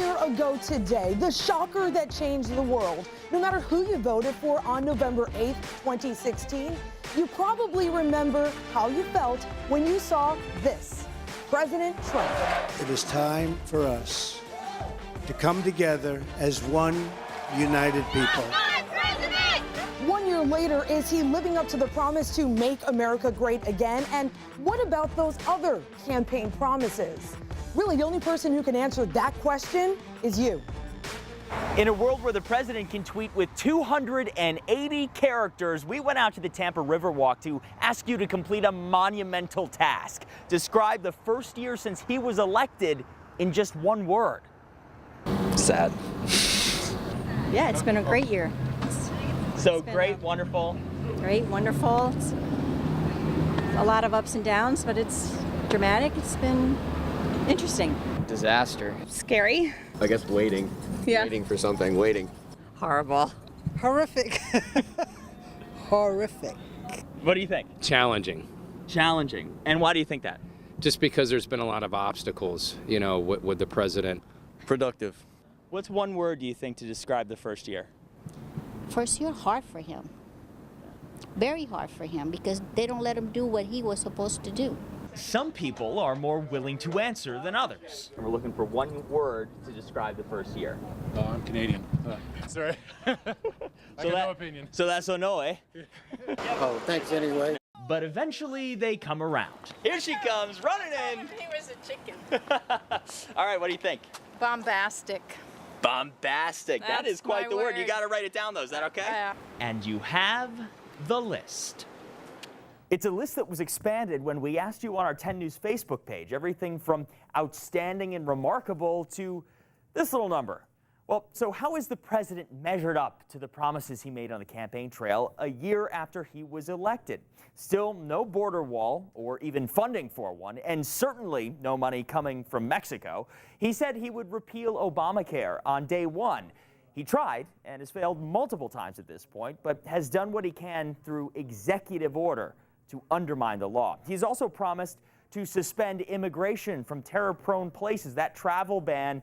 year ago today, the shocker that changed the world. No matter who you voted for on November 8th, 2016, you probably remember how you felt when you saw this. President Trump. It is time for us to come together as one united people. 1 year later, is he living up to the promise to make America great again? And what about those other campaign promises? Really, the only person who can answer that question is you. In a world where the president can tweet with 280 characters, we went out to the Tampa Riverwalk to ask you to complete a monumental task. Describe the first year since he was elected in just one word. Sad. Yeah, it's been a great year. So great, wonderful. Great, wonderful. It's a lot of ups and downs, but it's dramatic. It's been interesting. Disaster. Scary. I guess waiting. Yeah. Waiting for something, waiting. Horrible. Horrific. Horrific. What do you think? Challenging. Challenging. And why do you think that? Just because there's been a lot of obstacles, you know, with the president. Productive. What's one word do you think to describe the first year? First year, hard for him. Very hard for him because they don't let him do what he was supposed to do. Some people are more willing to answer than others. We're looking for one word to describe the first year. Oh, I'm Canadian. Sorry. I got no opinion. So that's a no, eh? Oh, thanks anyway. But eventually they come around. Here she comes, running in. He was a chicken. All right, what do you think? Bombastic. Bombastic. That That's is quite my the word. word. You got to write it down, though. Is that okay? Yeah. And you have the list. It's a list that was expanded when we asked you on our 10 News Facebook page. Everything from outstanding and remarkable to this little number. Well, so how is the president measured up to the promises he made on the campaign trail a year after he was elected? Still no border wall or even funding for one, and certainly no money coming from Mexico. He said he would repeal Obamacare on day one. He tried and has failed multiple times at this point, but has done what he can through executive order to undermine the law. He's also promised to suspend immigration from terror-prone places. That travel ban,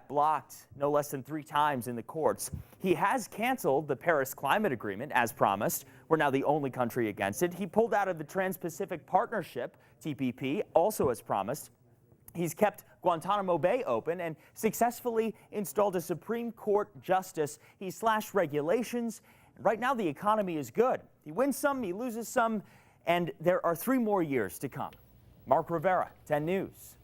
blocked no less than 3 times in the courts. He has canceled the Paris Climate Agreement, as promised. We're now the only country against it. He pulled out of the Trans-Pacific Partnership, TPP, also as promised. He's kept Guantanamo Bay open and successfully installed a Supreme Court justice. He slashed regulations. Right now, the economy is good. He wins some, he loses some, and there are 3 more years to come. Mark Rivera, 10 News.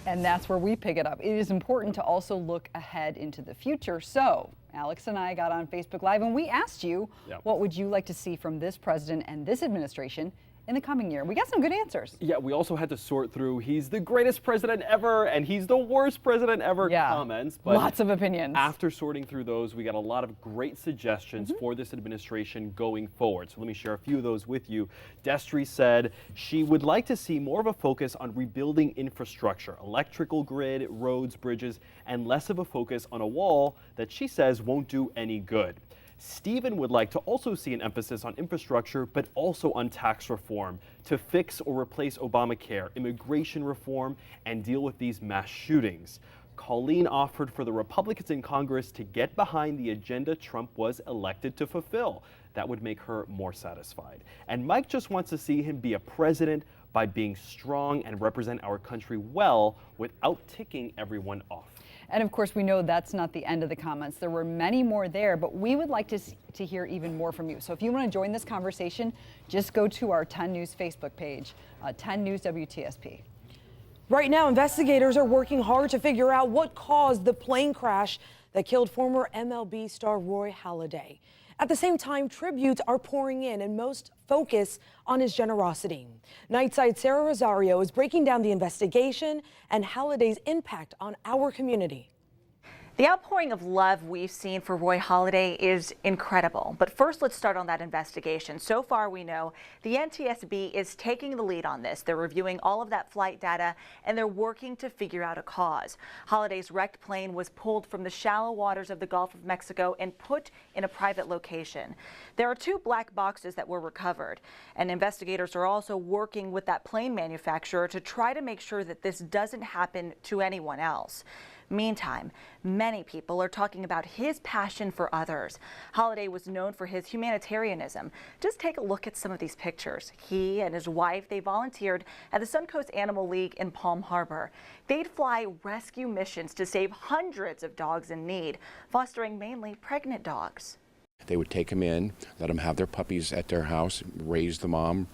And that's where we pick it up. It is important to also look ahead into the future. So Alex and I got on Facebook Live and we asked you, what would you like to see from this president and this administration in the coming year? We got some good answers. Yeah, we also had to sort through he's the greatest president ever and he's the worst president ever comments. But lots of opinions. After sorting through those, we got a lot of great suggestions for this administration going forward. So let me share a few of those with you. Destry said she would like to see more of a focus on rebuilding infrastructure, electrical grid, roads, bridges, and less of a focus on a wall that she says won't do any good. Stephen would like to also see an emphasis on infrastructure, but also on tax reform to fix or replace Obamacare, immigration reform, and deal with these mass shootings. Colleen offered for the Republicans in Congress to get behind the agenda Trump was elected to fulfill. That would make her more satisfied. And Mike just wants to see him be a president by being strong and represent our country well without ticking everyone off. And of course, we know that's not the end of the comments. There were many more there, but we would like to hear even more from you. So if you want to join this conversation, just go to our 10 News Facebook page, 10 News WTSP. Right now, investigators are working hard to figure out what caused the plane crash that killed former MLB star Roy Halladay. At the same time, tributes are pouring in and most focus on his generosity. Nightside Sarah Rosario is breaking down the investigation and Halladay's impact on our community. The outpouring of love we've seen for Roy Halladay is incredible. But first, let's start on that investigation. So far, we know the NTSB is taking the lead on this. They're reviewing all of that flight data, and they're working to figure out a cause. Halladay's wrecked plane was pulled from the shallow waters of the Gulf of Mexico and put in a private location. There are 2 black boxes that were recovered, and investigators are also working with that plane manufacturer to try to make sure that this doesn't happen to anyone else. Meantime, many people are talking about his passion for others. Holiday was known for his humanitarianism. Just take a look at some of these pictures. He and his wife, they volunteered at the Suncoast Animal League in Palm Harbor. They'd fly rescue missions to save hundreds of dogs in need, fostering mainly pregnant dogs. They would take them in, let them have their puppies at their house, raise the mom,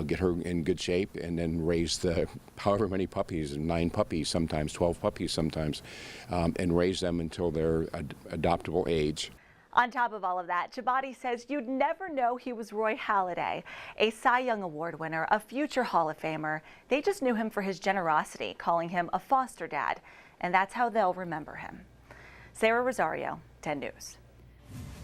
get her in good shape, and then raise the however many puppies, 9 puppies sometimes, 12 puppies sometimes, and raise them until they're adoptable age. On top of all of that, Chabadi says you'd never know he was Roy Halladay, a Cy Young Award winner, a future Hall of Famer. They just knew him for his generosity, calling him a foster dad, and that's how they'll remember him. Sarah Rosario, 10 News.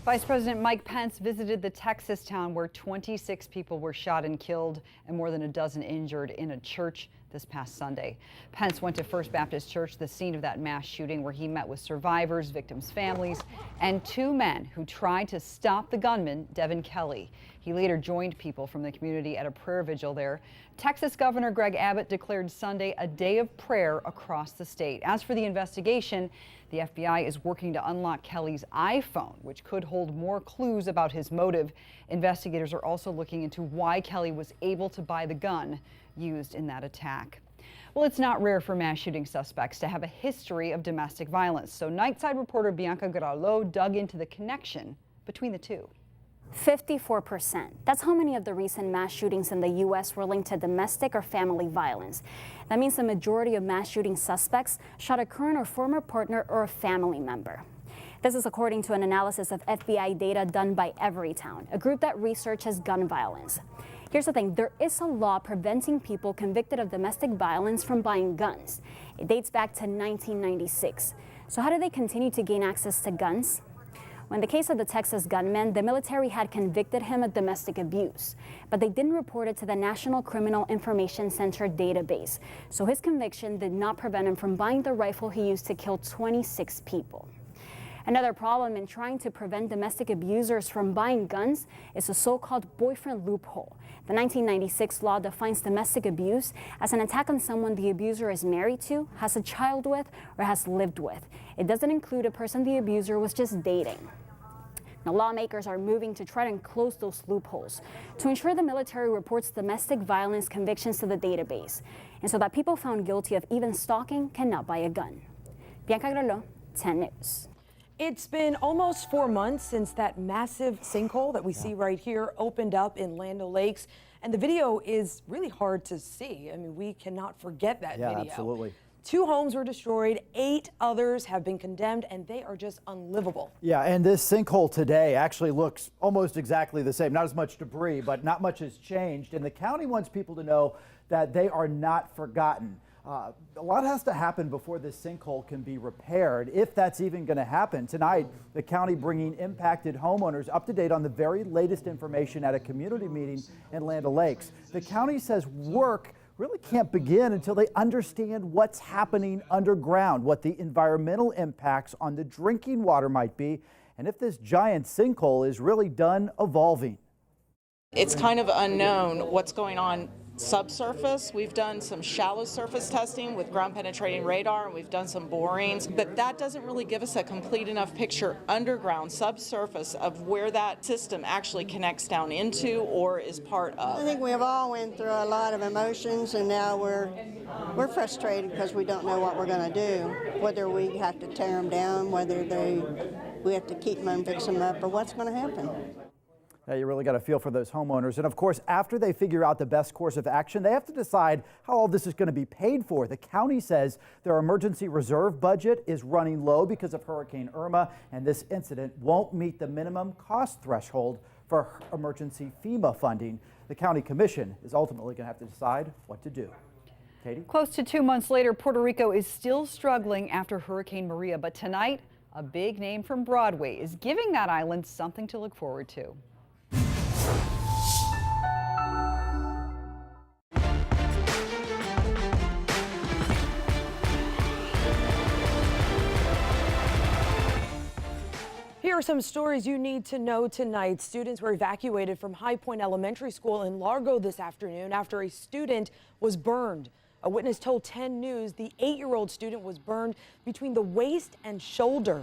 Vice President Mike Pence visited the Texas town where 26 people were shot and killed and more than a dozen injured in a church this past Sunday. Pence went to First Baptist Church, the scene of that mass shooting, where he met with survivors, victims' families, and 2 men who tried to stop the gunman, Devin Kelly. He later joined people from the community at a prayer vigil there. Texas Governor Greg Abbott declared Sunday a day of prayer across the state. As for the investigation, the FBI is working to unlock Kelly's iPhone, which could hold more clues about his motive. Investigators are also looking into why Kelly was able to buy the gun used in that attack. Well, it's not rare for mass shooting suspects to have a history of domestic violence, so Nightside reporter Bianca Gralo dug into the connection between the two. 54%. That's how many of the recent mass shootings in the U.S. were linked to domestic or family violence. That means the majority of mass shooting suspects shot a current or former partner or a family member. This is according to an analysis of FBI data done by Everytown, a group that researches gun violence. Here's the thing, there is a law preventing people convicted of domestic violence from buying guns. It dates back to 1996. So how do they continue to gain access to guns? Well, in the case of the Texas gunman, the military had convicted him of domestic abuse, but they didn't report it to the National Criminal Information Center database. So his conviction did not prevent him from buying the rifle he used to kill 26 people. Another problem in trying to prevent domestic abusers from buying guns is the so-called boyfriend loophole. The 1996 law defines domestic abuse as an attack on someone the abuser is married to, has a child with, or has lived with. It doesn't include a person the abuser was just dating. Now, lawmakers are moving to try and close those loopholes to ensure the military reports domestic violence convictions to the database, and so that people found guilty of even stalking cannot buy a gun. Bianca Gralo, 10 News. It's been almost 4 months since that massive sinkhole that we see right here opened up in Land O'Lakes, and the video is really hard to see. I mean, we cannot forget that video. Yeah, absolutely. 2 homes were destroyed, 8 others have been condemned, and they are just unlivable. Yeah, and this sinkhole today actually looks almost exactly the same. Not as much debris, but not much has changed. And the county wants people to know that they are not forgotten. A lot has to happen before this sinkhole can be repaired, if that's even going to happen. Tonight, the county bringing impacted homeowners up to date on the very latest information at a community meeting in Land O'Lakes. The county says work really can't begin until they understand what's happening underground, what the environmental impacts on the drinking water might be, and if this giant sinkhole is really done evolving. It's kind of unknown what's going on subsurface. We've done some shallow surface testing with ground penetrating radar, and we've done some borings, but that doesn't really give us a complete enough picture underground, subsurface, of where that system actually connects down into or is part of. I think we've all went through a lot of emotions, and now we're frustrated because we don't know what we're going to do, whether we have to tear them down, whether we have to keep them and fix them up, or what's going to happen. Yeah, you really got to feel for those homeowners. And of course, after they figure out the best course of action, they have to decide how all this is going to be paid for. The county says their emergency reserve budget is running low because of Hurricane Irma, and this incident won't meet the minimum cost threshold for emergency FEMA funding. The county commission is ultimately going to have to decide what to do. Katie? Close to 2 months later, Puerto Rico is still struggling after Hurricane Maria, but tonight, a big name from Broadway is giving that island something to look forward to. Here are some stories you need to know tonight. Students were evacuated from High Point Elementary School in Largo this afternoon after a student was burned. A witness told 10 News the 8-year-old student was burned between the waist and shoulder.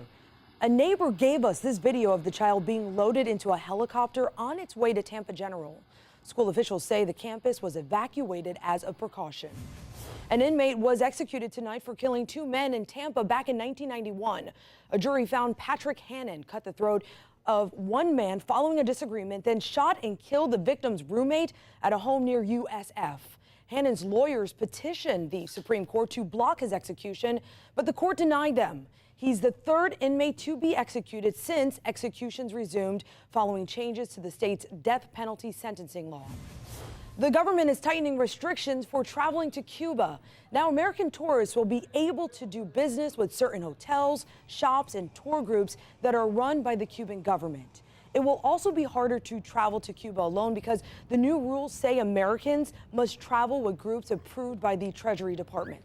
A neighbor gave us this video of the child being loaded into a helicopter on its way to Tampa General. School officials say the campus was evacuated as a precaution. An inmate was executed tonight for killing 2 men in Tampa back in 1991. A jury found Patrick Hannon cut the throat of one man following a disagreement, then shot and killed the victim's roommate at a home near USF. Hannon's lawyers petitioned the Supreme Court to block his execution, but the court denied them. He's the 3rd inmate to be executed since executions resumed following changes to the state's death penalty sentencing law. The government is tightening restrictions for traveling to Cuba. Now, American tourists will be able to do business with certain hotels, shops, and tour groups that are run by the Cuban government. It will also be harder to travel to Cuba alone because the new rules say Americans must travel with groups approved by the Treasury Department.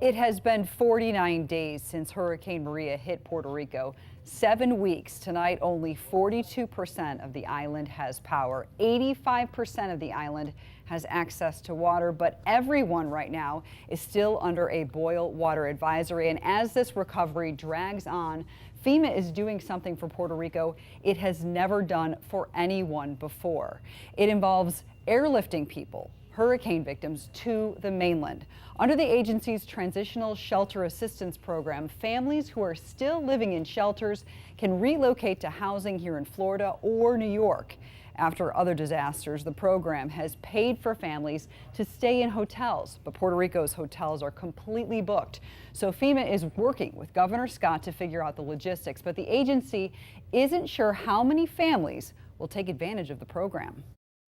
It has been 49 days since Hurricane Maria hit Puerto Rico. 7 weeks. Tonight, only 42% of the island has power. 85% of the island has access to water, but everyone right now is still under a boil water advisory. And as this recovery drags on, FEMA is doing something for Puerto Rico it has never done for anyone before. It involves airlifting people, hurricane victims, to the mainland. Under the agency's Transitional Shelter Assistance Program, families who are still living in shelters can relocate to housing here in Florida or New York. After other disasters, the program has paid for families to stay in hotels, but Puerto Rico's hotels are completely booked. So FEMA is working with Governor Scott to figure out the logistics, but the agency isn't sure how many families will take advantage of the program.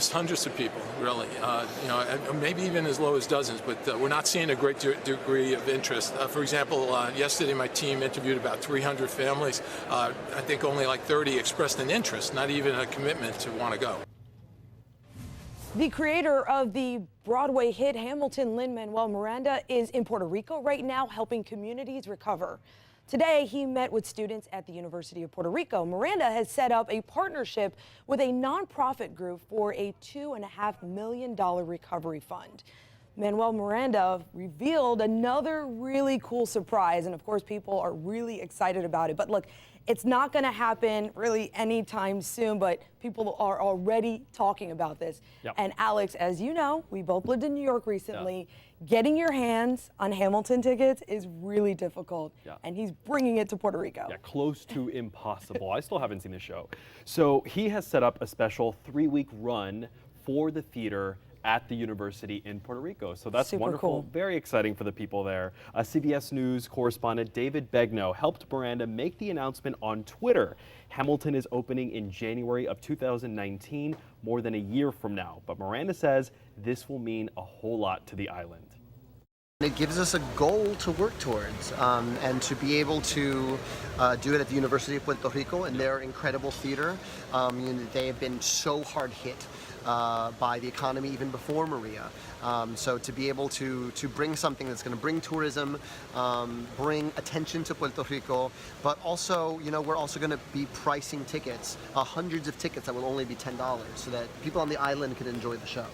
Hundreds of people, really, maybe even as low as dozens, but we're not seeing a great degree of interest. For example, yesterday my team interviewed about 300 families. I think only like 30 expressed an interest, not even a commitment to want to go. The creator of the Broadway hit Hamilton, Lin-Manuel Miranda, is in Puerto Rico right now helping communities recover. Today, he met with students at the University of Puerto Rico. Miranda has set up a partnership with a nonprofit group for a $2.5 million recovery fund. Manuel Miranda revealed another really cool surprise, and of course, people are really excited about it. But look, it's not going to happen really anytime soon, but people are already talking about this. Yep. And Alex, as you know, we both lived in New York recently. Yeah. Getting your hands on Hamilton tickets is really difficult, and he's bringing it to Puerto Rico. Yeah, close to impossible. I still haven't seen the show. So he has set up a special 3-week run for the theater at the university in Puerto Rico. So that's super wonderful. Cool. Very exciting for the people there. CBS News correspondent David Begnaud helped Miranda make the announcement on Twitter. Hamilton is opening in January of 2019, more than a year from now. But Miranda says this will mean a whole lot to the island. It gives us a goal to work towards, and to be able to do it at the University of Puerto Rico and their incredible theater. They have been so hard hit by the economy even before Maria. So to be able to bring something that's going to bring tourism, bring attention to Puerto Rico, but also, we're also going to be pricing tickets, hundreds of tickets that will only be $10, so that people on the island can enjoy the show.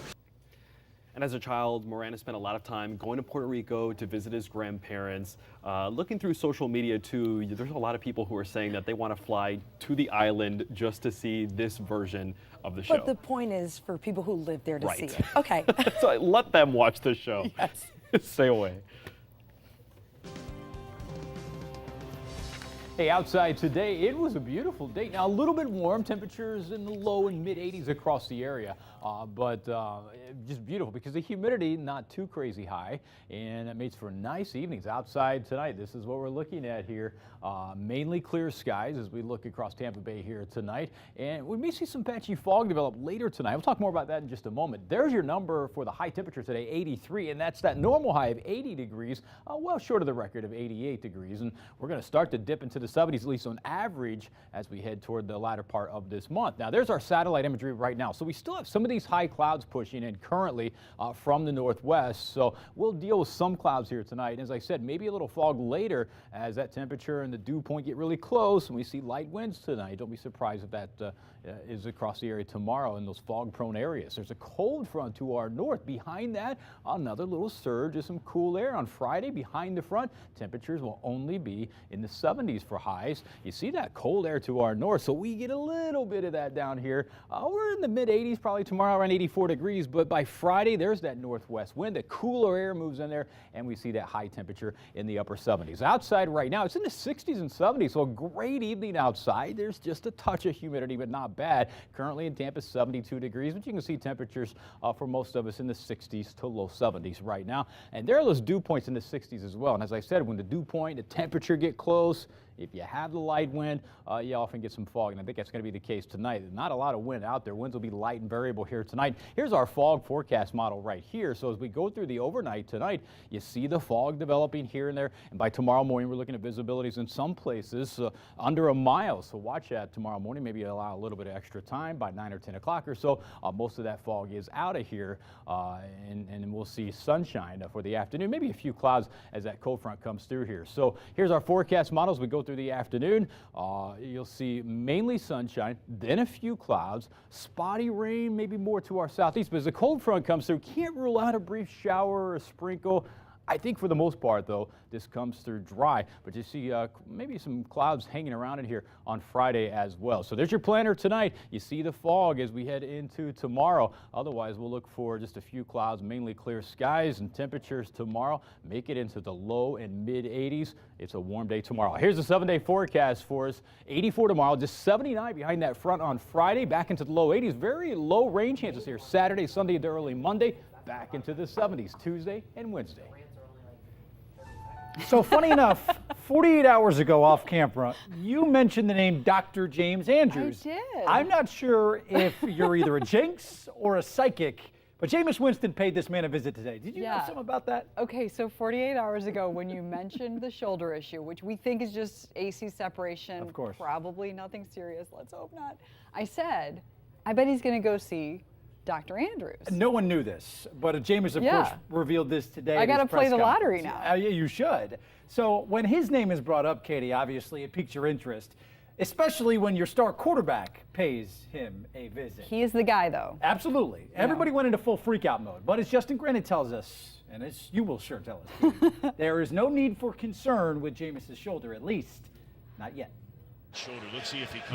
And as a child, Miranda spent a lot of time going to Puerto Rico to visit his grandparents. Looking through social media too, there's a lot of people who are saying that they want to fly to the island just to see this version of the show. But the point is for people who live there to see it. Okay. So let them watch the show. Yes. Stay away. Hey, outside today, it was a beautiful day. Now, a little bit warm, temperatures in the low and mid 80s across the area, but just beautiful because the humidity not too crazy high, and it makes for nice evenings outside tonight. This is what we're looking at here. Mainly clear skies as we look across Tampa Bay here tonight, and we may see some patchy fog develop later tonight. We'll talk more about that in just a moment. There's your number for the high temperature today, 83, and that's that normal high of 80 degrees, well short of the record of 88 degrees, and we're going to start to dip into the 70s, at least on average, as we head toward the latter part of this month. Now, there's our satellite imagery right now. So we still have some of these high clouds pushing in currently from the northwest. So we'll deal with some clouds here tonight. And as I said, maybe a little fog later as that temperature and the dew point get really close and we see light winds tonight. Don't be surprised if that is across the area tomorrow in those fog-prone areas. There's a cold front to our north. Behind that, another little surge of some cool air. On Friday, behind the front, temperatures will only be in the 70s for highs. You see that cold air to our north, so we get a little bit of that down here. We're in the mid-80s probably tomorrow, around 84 degrees, but by Friday, there's that northwest wind. The cooler air moves in there, and we see that high temperature in the upper 70s. Outside right now, it's in the 60s and 70s, so a great evening outside. There's just a touch of humidity, but not bad. Currently in Tampa, 72 degrees, but you can see temperatures for most of us in the 60s to low 70s right now. And there are those dew points in the 60s as well. And as I said, when the dew point, the temperature get close, if you have the light wind, you often get some fog, and I think that's going to be the case tonight. Not a lot of wind out there. Winds will be light and variable here tonight. Here's our fog forecast model right here. So as we go through the overnight tonight, you see the fog developing here and there, and by tomorrow morning, we're looking at visibilities in some places under a mile. So watch that tomorrow morning. Maybe allow a little bit of extra time by 9 or 10 o'clock or so. Most of that fog is out of here, and we'll see sunshine for the afternoon. Maybe a few clouds as that cold front comes through here. So here's our forecast models. We go through the afternoon. You'll see mainly sunshine, then a few clouds, spotty rain, maybe more to our southeast. But as the cold front comes through, can't rule out a brief shower or a sprinkle. I think for the most part, though, this comes through dry, but you see maybe some clouds hanging around in here on Friday as well. So there's your planner tonight. You see the fog as we head into tomorrow. Otherwise, we'll look for just a few clouds, mainly clear skies, and temperatures tomorrow make it into the low and mid 80s. It's a warm day tomorrow. Here's a 7-day forecast for us. 84 tomorrow, just 79 behind that front on Friday, back into the low 80s. Very low rain chances here Saturday, Sunday, into early Monday, back into the 70s Tuesday and Wednesday. So funny enough, 48 hours ago off camera, you mentioned the name Dr. James Andrews. I did. I'm not sure if you're either a jinx or a psychic, but Jameis Winston paid this man a visit today. Did you know something about that? Okay, so 48 hours ago when you mentioned the shoulder issue, which we think is just AC separation, of course, probably nothing serious, let's hope not. I said, I bet he's going to go see Dr. Andrews. No one knew this, but Jameis, of course, revealed this today. I got to play the lottery now. Yeah, you should. So when his name is brought up, Katie, obviously it piques your interest, especially when your star quarterback pays him a visit. He is the guy, though. Absolutely. Everybody went into full freakout mode. But as Justin Granite tells us, and as you will sure tell us, Katie, there is no need for concern with Jameis's shoulder, at least not yet.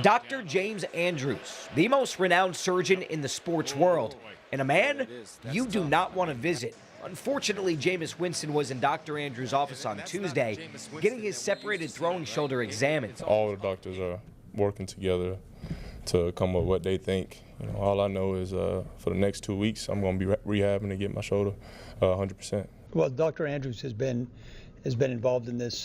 Dr. James Andrews, the most renowned surgeon in the sports world, and a man you do not want to visit. Unfortunately, Jameis Winston was in Dr. Andrews' office on Tuesday, getting his separated throwing shoulder examined. All the doctors are working together to come up with what they think. You know, all I know is for the next 2 weeks, I'm going to be rehabbing to get my shoulder 100%. Well, Dr. Andrews has been involved in this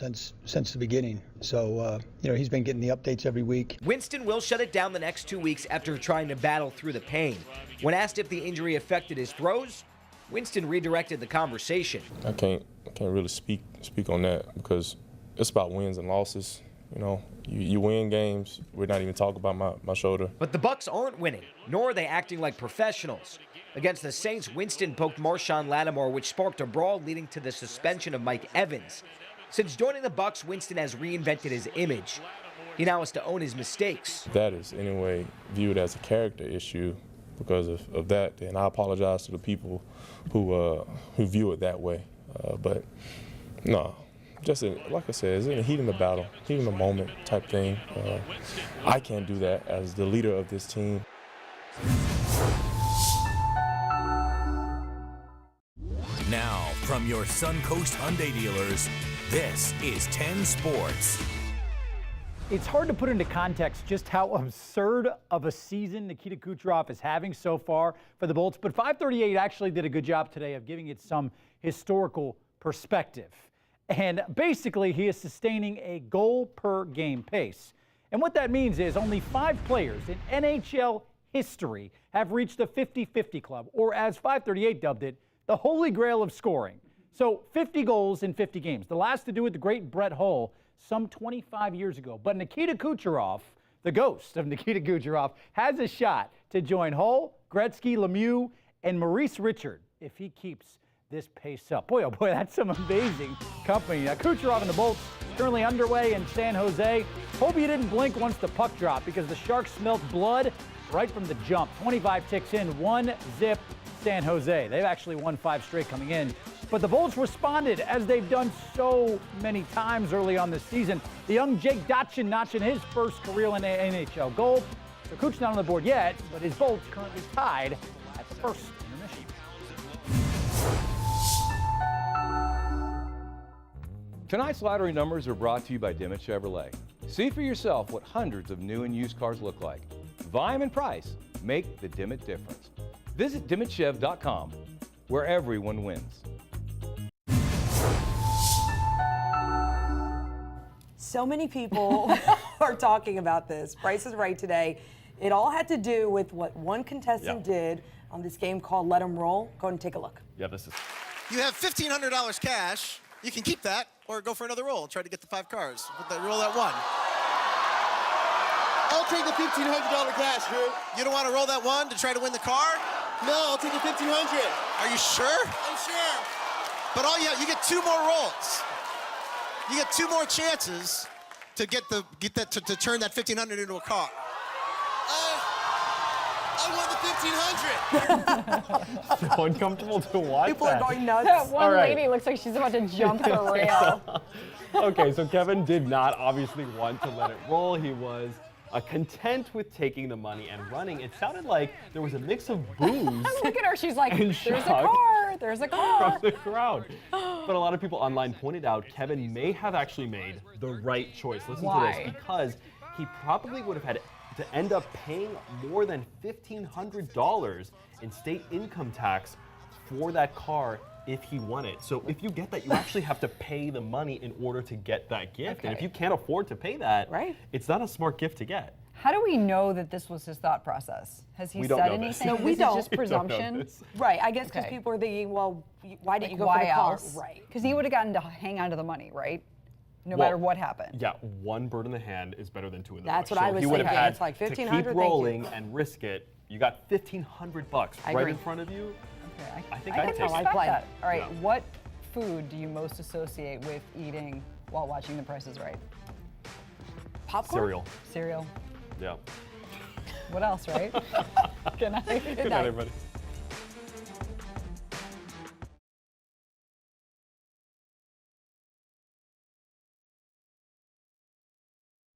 since the beginning. So, he's been getting the updates every week. Winston will shut it down the next 2 weeks after trying to battle through the pain. When asked if the injury affected his throws, Winston redirected the conversation. I can't really speak on that because it's about wins and losses. You know, you win games. We're not even talking about my shoulder. But the Bucs aren't winning, nor are they acting like professionals. Against the Saints, Winston poked Marshawn Lattimore, which sparked a brawl leading to the suspension of Mike Evans. Since joining the Bucs, Winston has reinvented his image. He now has to own his mistakes. That is anyway viewed as a character issue because of that, and I apologize to the people who view it that way. But no, just like I said, it's in the heat of the battle, heat of the moment type thing. I can't do that as the leader of this team. Now, from your Suncoast Hyundai dealers, this is 10 Sports. It's hard to put into context just how absurd of a season Nikita Kucherov is having so far for the Bolts, but 538 actually did a good job today of giving it some historical perspective. And basically, he is sustaining a goal per game pace. And what that means is only 5 players in NHL history have reached the 50-50 club, or as 538 dubbed it, the holy grail of scoring. So 50 goals in 50 games. The last to do it, the great Brett Hull, some 25 years ago. But Nikita Kucherov, the ghost of Nikita Kucherov, has a shot to join Hull, Gretzky, Lemieux, and Maurice Richard if he keeps this pace up. Boy, oh boy, that's some amazing company. Now, Kucherov and the Bolts currently underway in San Jose. Hope you didn't blink once the puck dropped because the Sharks smelled blood right from the jump. 25 ticks in, 1-0 San Jose. They've actually won 5 straight coming in. But the Bolts responded as they've done so many times early on this season. The young Jake Dotchin notching his first career NHL goal. So Kuch not on the board yet, but his Bolts currently tied at the first intermission. Tonight's lottery numbers are brought to you by Dimmitt Chevrolet. See for yourself what hundreds of new and used cars look like. Volume and price make the Dimmitt difference. Visit DimmittChev.com, where everyone wins. So many people are talking about this. Price is Right today. It all had to do with what one contestant did on this game called Let 'Em Roll. Go ahead and take a look. Yeah, this is. You have $1,500 cash. You can keep that or go for another roll. Try to get the 5 cards. Put that roll at 1. I'll take the $1,500 cash, Drew. You don't want to roll that 1 to try to win the card? No, I'll take the $1,500. Are you sure? I'm sure. But you get 2 more rolls. You get 2 more chances to to turn that $1,500 into a car. I won the $1,500. So uncomfortable to watch. People that. are going nuts. That one lady looks like she's about to jump the rail. Okay, so Kevin did not obviously want to let it roll. He was content with taking the money and running. It sounded like there was a mix of boos. Look at her. She's like, and there's a shock car. There's a car. from the crowd. But a lot of people online pointed out Kevin may have actually made the right choice. Listen to this, because he probably would have had to end up paying more than $1,500 in state income tax for that car if he won it. So if you get that, you actually have to pay the money in order to get that gift. And if you can't afford to pay that, it's not a smart gift to get. How do we know that this was his thought process? Has he said anything? No, we don't. Is it just presumption? Right. I guess because people are thinking, well, why didn't you go for why the car? else? Right. Because he would have gotten to hang on to the money, right? No matter what happened. Yeah, 1 bird in the hand is better than 2 in the That's bush. what I So was he would have thinking. had It's like to $1,500, keep thank rolling you. and risk it. You got $1,500 right in front of you. Okay, I think I I'd can take respect it. that. All right, Yeah. what food do you most associate with eating while watching The Price is Right? Popcorn? Cereal. Cereal. Yeah. What else, right? Good night. Good night, everybody.